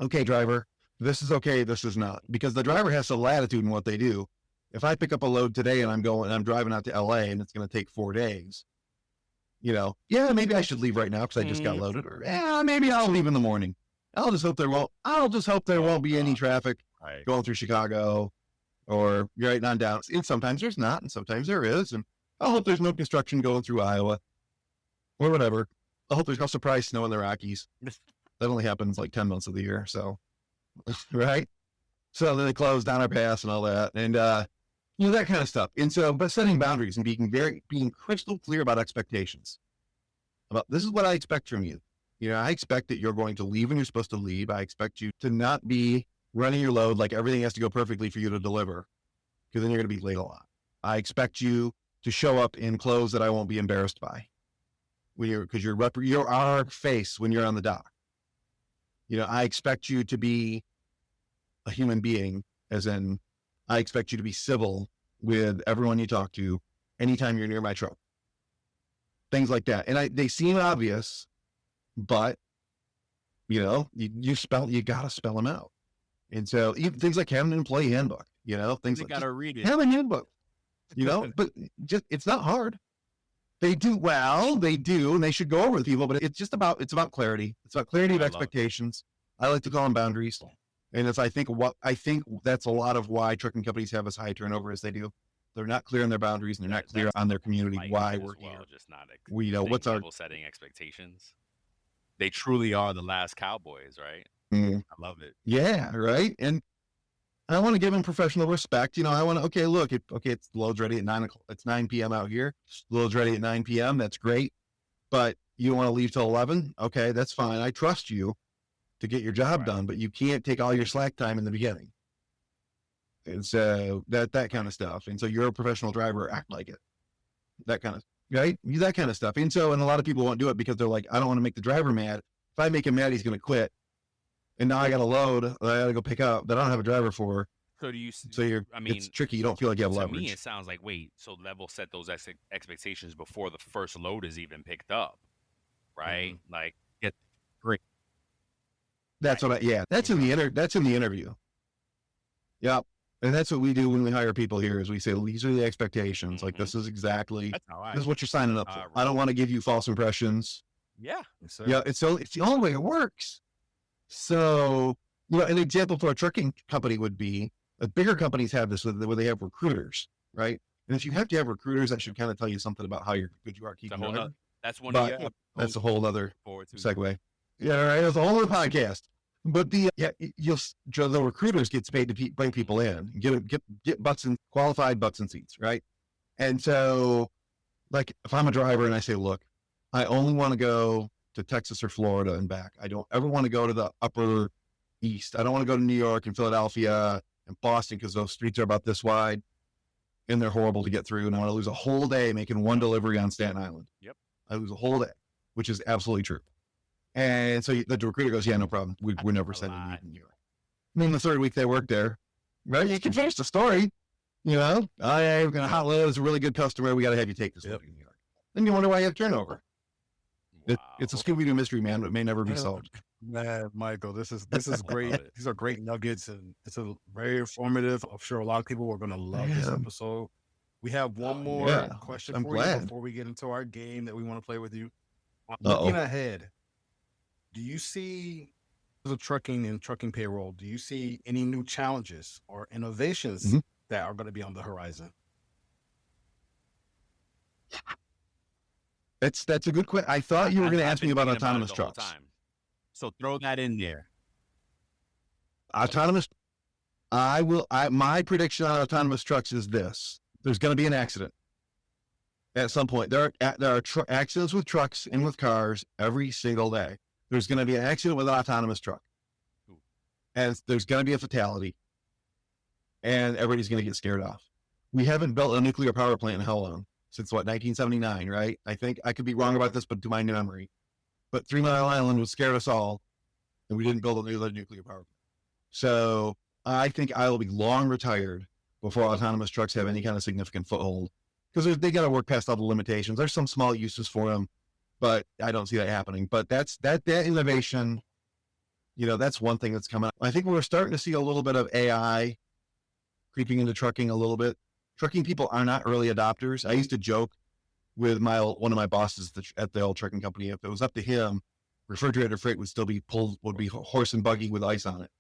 Okay, driver, this is okay, this is not. Because the driver has some latitude in what they do. If I pick up a load today and I'm driving out to LA and it's going to take 4 days, maybe I should leave right now because I just got loaded. Or maybe I'll leave in the morning. I'll just hope there won't be any traffic going through Chicago or right on down. And sometimes there's not, and sometimes there is. And I hope there's no construction going through Iowa or whatever. I hope there's no surprise snow in the Rockies. That only happens like 10 months of the year. So, right. So then they close down our pass and all that. And, that kind of stuff. And so, but setting boundaries and being crystal clear about expectations. About this is what I expect from you. I expect that you're going to leave when you're supposed to leave. I expect you to not be running your load like everything has to go perfectly for you to deliver, because then you're going to be late a lot. I expect you to show up in clothes that I won't be embarrassed by because you're our face when you're on the dock. I expect you to be a human being, as in I expect you to be civil with everyone you talk to anytime you're near my truck. Things like that. And they seem obvious, but you got to spell them out. And so even things like having an employee handbook, things you like got to read it. Have a handbook, but just, it's not hard. They do. And they should go over with people, but it's about clarity. It's about clarity of expectations. I like to call them boundaries. And I think that's a lot of why trucking companies have as high turnover as they do. They're not clear on their boundaries and they're not clear on their community, why we're here. Just not what's our setting expectations. They truly are the last cowboys, right? I love it. Yeah, right. And I want to give them professional respect. I want to, it's the load's ready at 9 o'clock. It's 9 p.m. out here. The load's ready at 9 p.m. That's great. But you want to leave till 11? Okay, that's fine. I trust you to get your job done, but you can't take all your slack time in the beginning. And so that kind of stuff. And so you're a professional driver, act like it. That kind of, right? That kind of stuff. And so, and a lot of people won't do it because they're like, I don't want to make the driver mad. If I make him mad, he's going to quit. And now I got a load that I got to go pick up that I don't have a driver for. So it's tricky. You don't feel like you have leverage. To me, it sounds like, so level set those expectations before the first load is even picked up, right? Mm-hmm. Like, get great. That's what that's in the interview. Yep. And that's what we do when we hire people here is we say, these are the expectations. Mm-hmm. Like, this is this is what you're signing up for. I don't want to give you false impressions. Yeah. Yeah. It's the only way it works. So, an example for a trucking company would be bigger companies have this where they have recruiters, right? And if you have to have recruiters, that should kind of tell you something about how good you are keeping it. That's that's a whole other segue. Yeah. Right. It's a whole other podcast. But the recruiters gets paid to bring people in, get qualified butts and seats, right? And so, like, if I'm a driver and I say, look, I only want to go to Texas or Florida and back. I don't ever want to go to the upper east. I don't want to go to New York and Philadelphia and Boston because those streets are about this wide and they're horrible to get through. And I want to lose a whole day making one delivery on Staten Island. Yep. I lose a whole day, which is absolutely true. And so the recruiter goes, yeah, no problem. We're never sending you to New York. And then the third week they work there, right? You can finish the story. I'm going to hot load. It's a really good customer. We got to have you take this load to New York. Then you wonder why you have turnover. Wow. It's a Scooby-Doo mystery, man, but may never be solved. Man, Michael, this is great. These are great nuggets, and it's a very informative. I'm sure a lot of people are going to love this episode. We have one more question for you before we get into our game that we want to play with you. Looking ahead, do you see the trucking and trucking payroll? Do you see any new challenges or innovations that are going to be on the horizon? That's a good question. I thought you were going to ask me about autonomous trucks. So throw that in there. Autonomous. My prediction on autonomous trucks is this: there's going to be an accident at some point. There are accidents with trucks and with cars every single day. There's going to be an accident with an autonomous truck, and there's going to be a fatality, and everybody's going to get scared off. We haven't built a nuclear power plant in how long? Since what, 1979, right? I think I could be wrong about this, but to my memory. But 3 Mile Island was scared us all, and we didn't build a nuclear power plant. So I think I will be long retired before autonomous trucks have any kind of significant foothold, because they got to work past all the limitations. There's some small uses for them, but I don't see that happening. But that innovation, that's one thing that's coming. I think we're starting to see a little bit of AI creeping into trucking a little bit. Trucking people are not early adopters. I used to joke with one of my bosses at the old trucking company. If it was up to him, refrigerator freight would be horse and buggy with ice on it,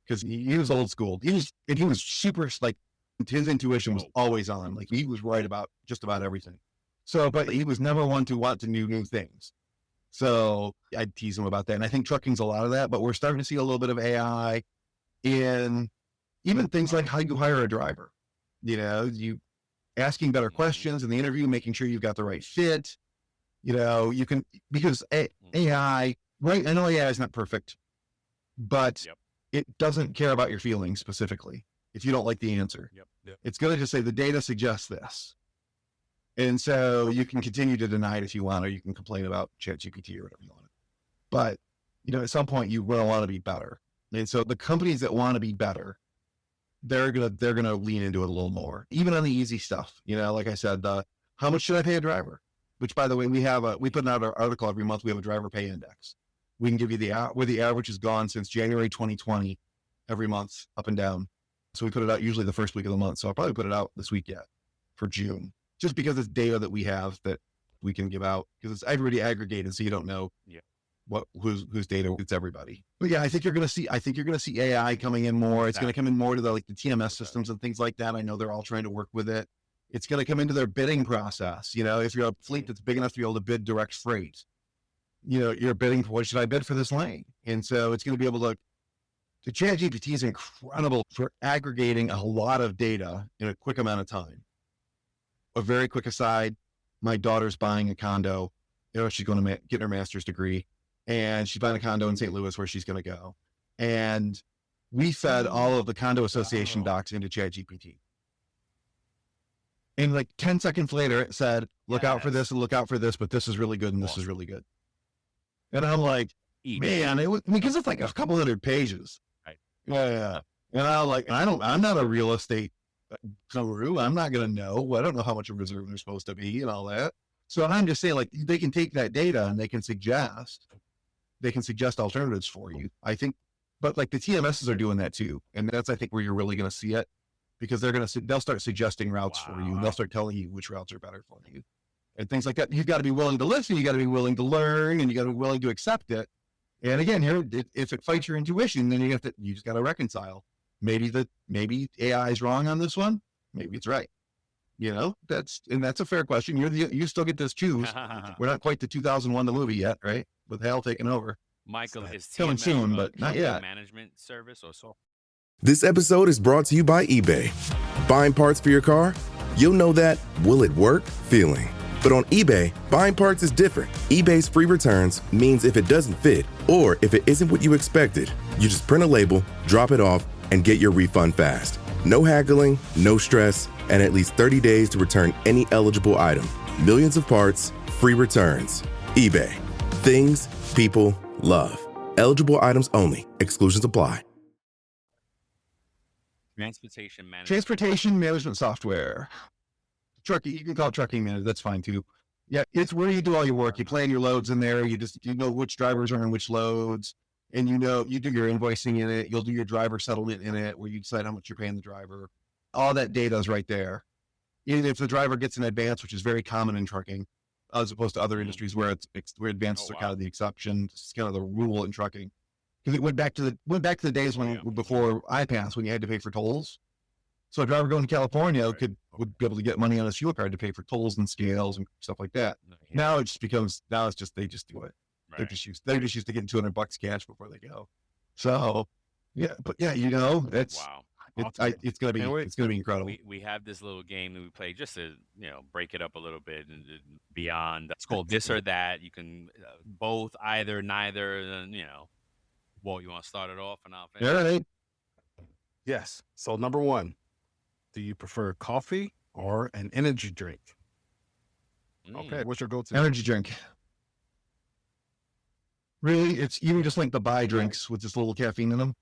because he was old school. He was super, like, his intuition was always on. Like, he was right about just about everything. So, but he was never one to want to do new things. So I'd tease him about that. And I think trucking's a lot of that, but we're starting to see a little bit of AI in even things like how you hire a driver. You asking better questions in the interview, making sure you've got the right fit. You can, because AI, right? I know AI is not perfect, but it doesn't care about your feelings specifically. If you don't like the answer, it's going to just say the data suggests this. And so you can continue to deny it if you want, or you can complain about ChatGPT or whatever you want. But, at some point you will want to be better. And so the companies that want to be better, they're going to lean into it a little more, even on the easy stuff. Like I said, how much should I pay a driver? Which, by the way, we put out an article every month. We have a driver pay index. We can give you where the average has gone since January 2020, every month, up and down. So we put it out usually the first week of the month. So I'll probably put it out this week yet for June, just because it's data that we have that we can give out, because it's already aggregated. So you don't know whose data. It's everybody. But yeah, I think you're going to see AI coming in more. It's going to come in more to the TMS systems and things like that. I know they're all trying to work with it. It's going to come into their bidding process. If you're a fleet that's big enough to be able to bid direct freight, you're bidding for, what should I bid for this lane? And so it's going to be able to, the ChatGPT is incredible for aggregating a lot of data in a quick amount of time. A very quick aside, my daughter's buying a condo. She's going to get her master's degree, and she's buying a condo in St. Louis where she's going to go. And we fed all of the condo association docs into ChatGPT. And like 10 seconds later, it said, look out for this and look out for this, but this is really good and this is really good. And I'm like, man, because it's like a couple hundred pages. Right. Yeah. And I'm like, I'm not a real estate guru. I'm not going to know. I don't know how much a reserve they're supposed to be and all that. So I'm just saying, like, they can take that data and they can suggest alternatives for you. I think, but like the TMSs are doing that too. And that's, I think, where you're really going to see it, because they'll start suggesting routes for you, and they'll start telling you which routes are better for you and things like that. You've got to be willing to listen. You got to be willing to learn, and you got to be willing to accept it. And again, if it fights your intuition, then you just got to reconcile. Maybe AI is wrong on this one. Maybe it's right. That's a fair question. You still get to choose. We're not quite to 2001, the movie yet, right? With Hal taking over. Michael, is coming soon, but not yet. Management service or so? This episode is brought to you by eBay. Buying parts for your car? You'll know that will it work feeling. But on eBay, buying parts is different. eBay's free returns means if it doesn't fit, or if it isn't what you expected, you just print a label, drop it off, and get your refund fast. No haggling, no stress, and at least 30 days to return any eligible item. Millions of parts, free returns. eBay. Things people love. Eligible items only. Exclusions apply. Transportation management software. Trucking, you can call it trucking management. That's fine too. Yeah, it's where you do all your work. You plan your loads in there. You know which drivers are on which loads, and you do your invoicing in it. You'll do your driver settlement in it, where you decide how much you're paying the driver. All that data is right there. Even if the driver gets an advance, which is very common in trucking, as opposed to other industries where where advances are kind of the exception. It's kind of the rule in trucking. Because it went back to the days before iPass, when you had to pay for tolls. So a driver going to California would be able to get money on his fuel card to pay for tolls and scales and stuff like that. Now it's just they just do it. Right. They're just used to getting $200 cash before they go. So yeah, but yeah, that's It's gonna be incredible. We have this little game that we play just to break it up a little bit and beyond. It's called this or that. You can both, either, neither. And Walt, you want to start it off and I'll finish? All right. Yes. So number one, do you prefer coffee or an energy drink? Okay, what's your go-to? Energy drink. Really, it's even just like the buy drinks with just a little caffeine in them.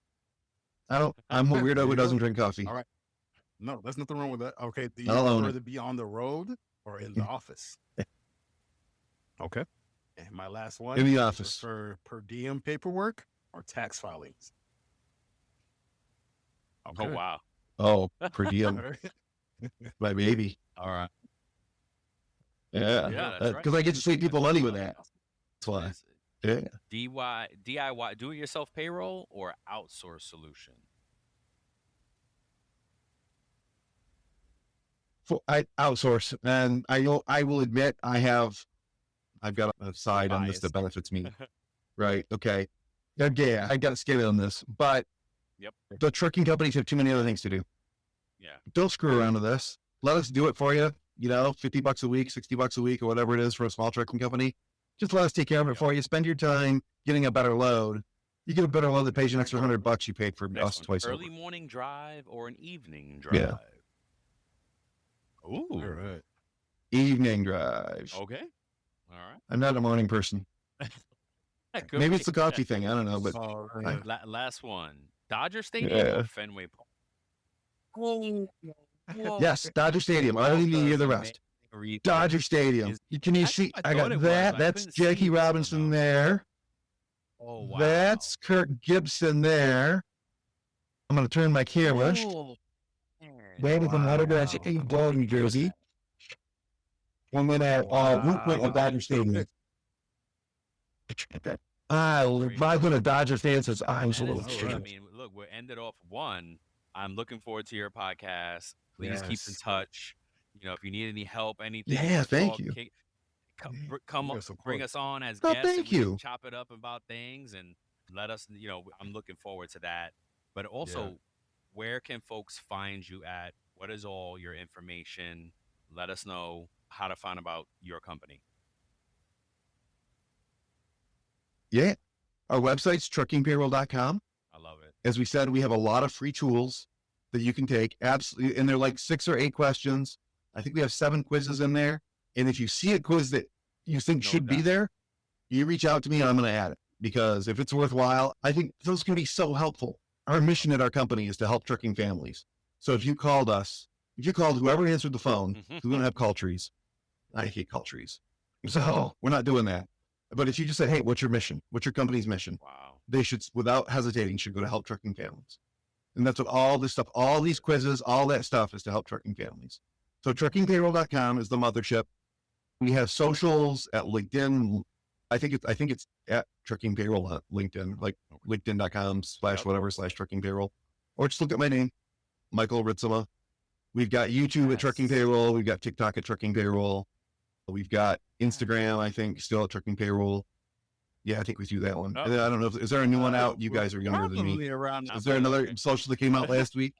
I'm a weirdo who doesn't drink coffee. All right. No, there's nothing wrong with that. Okay, do you I'll prefer to be on the road or in the office? Okay. And my last one. In the office. For per diem paperwork or tax filings? Okay. Oh, wow. Oh, per diem. My baby. All right. Yeah. That's Because right. I get to save people money with that. That's why. Yeah. DIY, do-it-yourself payroll or outsource solution? I outsource, and I will admit I've got a side on this that benefits me. Right. Okay. Yeah, I got to scale on this, but the trucking companies have too many other things to do. Yeah. Don't screw around with this. Let us do it for you. $50 a week, $60 a week, or whatever it is for a small trucking company. Just let us take care of it for you. Spend your time getting a better load. You get a better load that pays you an extra $100 you paid for us twice. Early over. Morning drive or an evening drive? Yeah. Ooh. All right. Evening drive. Okay. All right. I'm not a morning person. Maybe it's the coffee thing. I don't know, but last one. Dodger Stadium or Fenway Park? Yes, Dodger Stadium. I don't even hear the rest. Dodger Stadium. Can you see? I got that. That's Jackie Robinson there. Oh, wow. That's Kirk Gibson there. I'm going to turn my camera. Waiting from Autographs in Ball, New Jersey. One minute, movement of Dodger Stadium. My when a Dodger fan says, I'm so little. I mean, look, we're ended off one. I'm looking forward to your podcast. Please keep in touch. If you need any help, anything. Yeah, thank you. Bring us on as guests. Thank you. Chop it up about things and let us, I'm looking forward to that. But also, where can folks find you at? What is all your information? Let us know how to find about your company. Yeah. Our website's truckingpayroll.com. I love it. As we said, we have a lot of free tools that you can take. Absolutely. And they're like 6 or 8 questions. I think we have 7 quizzes in there. And if you see a quiz that you think should be there, you reach out to me and I'm going to add it. Because if it's worthwhile, I think those can be so helpful. Our mission at our company is to help trucking families. So if you called whoever answered the phone, we don't have call trees. I hate call trees. So we're not doing that. But if you just said, hey, what's your mission? What's your company's mission? Wow. They should, without hesitating, should go to help trucking families. And that's what all this stuff, all these quizzes, all that stuff is to help trucking families. So truckingpayroll.com is the mothership. We have socials at LinkedIn. I think it's at Trucking Payroll at LinkedIn, like linkedin.com/whatever/Trucking Payroll. Or just look at my name, Michael Ritzema. We've got YouTube at Trucking Payroll. We've got TikTok at Trucking Payroll. We've got Instagram, I think, still at Trucking Payroll. Yeah, I think we do that one. I don't know. Is there a new one out? You guys are younger than me. Is there another social that came out last week?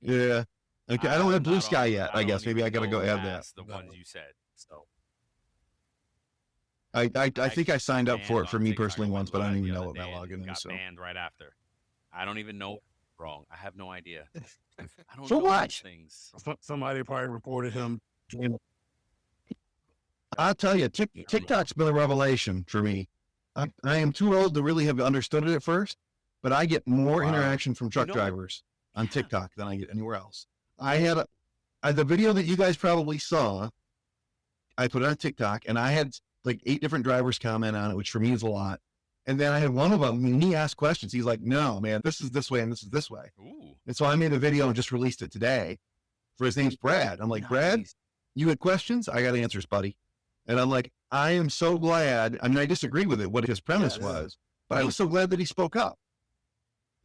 Yeah. Okay, I don't have Blue Sky yet, I guess. Maybe I got to go add that. The ones you said. So I think I signed up for it for me personally once, but I don't even know what my login is. So banned right after. I don't even know. Wrong. I have no idea. I don't so know what? Things. Somebody probably reported him. I'll tell you, TikTok's been a revelation for me. I am too old to really have understood it at first, but I get more interaction from truck drivers on TikTok than I get anywhere else. I had the video that you guys probably saw. I put it on TikTok, and I had like 8 different drivers comment on it, which for me is a lot. And then I had one of them, and he asked questions. He's like, no, man, this is this way, and this is this way. Ooh. And so I made a video and just released it today. For his name's Brad. I'm like, Brad, you had questions? I got answers, buddy. And I'm like, I am so glad. I mean, I disagree with it, what his premise was, but I was so glad that he spoke up.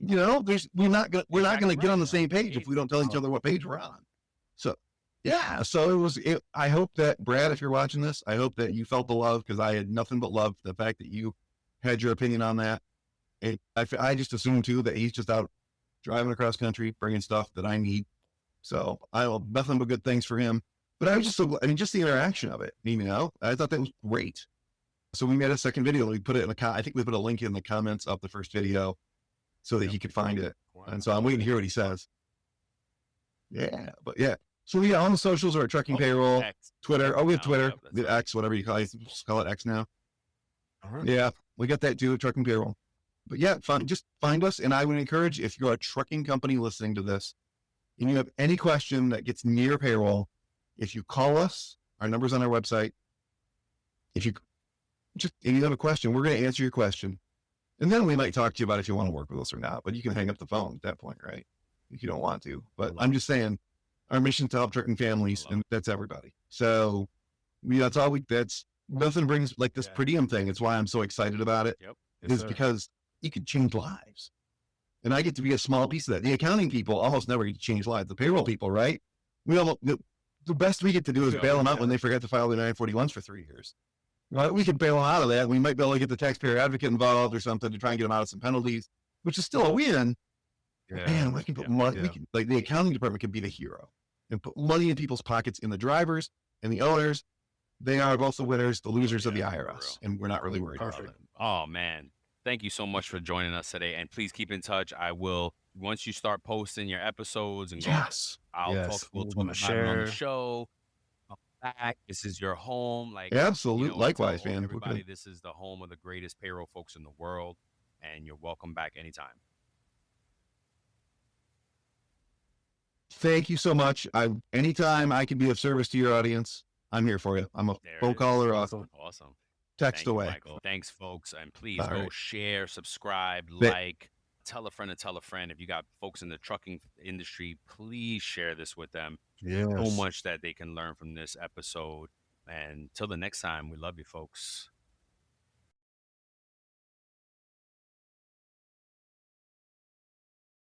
We're not going to get on the same page if we don't tell each other what page we're on. So, yeah. So I hope that, Brad, if you're watching this, I hope that you felt the love, because I had nothing but love for the fact that you had your opinion on that. I just assume too that he's just out driving across country, bringing stuff that I need. So I will nothing but good things for him. But I was just so, I mean, just the interaction of it, you know, I thought that was great. So we made a second video. We put it in I think we put a link in the comments of the first video so that he could find it. And so I'm waiting to hear what he says. Yeah, but yeah. So yeah, on the socials are Trucking Payroll, X. Twitter. Oh, we have Twitter, Yep, that's the right. X, whatever you call it. Just call it X now. All Yeah, we got that too, Trucking Payroll. But yeah, just find us. And I would encourage, if you're a trucking company listening to this and you have any question that gets near payroll, if you call us, our number's on our website. If you have a question, we're going to answer your question. And then we might talk to you about if you want to work with us or not, but you can hang up the phone at that point, right? If you don't want to. But I'm just saying, our mission is to help trucking families, and that's everybody. So that's nothing brings like this per diem thing. It's why I'm so excited about it. Yep. Yes, Is because you could change lives. And I get to be a small piece of that. The accounting people almost never get to change lives. The payroll people, right? The best we get to do is bail them out when they forget to file their 941s for 3 years. Right? We could bail them out of that. We might be able to get the taxpayer advocate involved or something to try and get them out of some penalties, which is still a win. Yeah. Man, we can put money, like the accounting department could be the hero and put money in people's pockets, in the drivers and the owners. They are both the winners, the losers of the IRS, and we're not really worried about it. Oh, man. Thank you so much for joining us today. And please keep in touch. I will, once you start posting your episodes and we'll talk about it on the show. Back. This is your home. Like, absolutely. Likewise, man. Everybody, this is the home of the greatest payroll folks in the world, and you're welcome back anytime. Thank you so much. Anytime I can be of service to your audience, I'm here for you. I'm a phone call or awesome. Text away. Michael. Thanks, folks. And please go share, subscribe, like, tell a friend to tell a friend. If you got folks in the trucking industry, please share this with them. So much that they can learn from this episode. And till the next time, we love you, folks.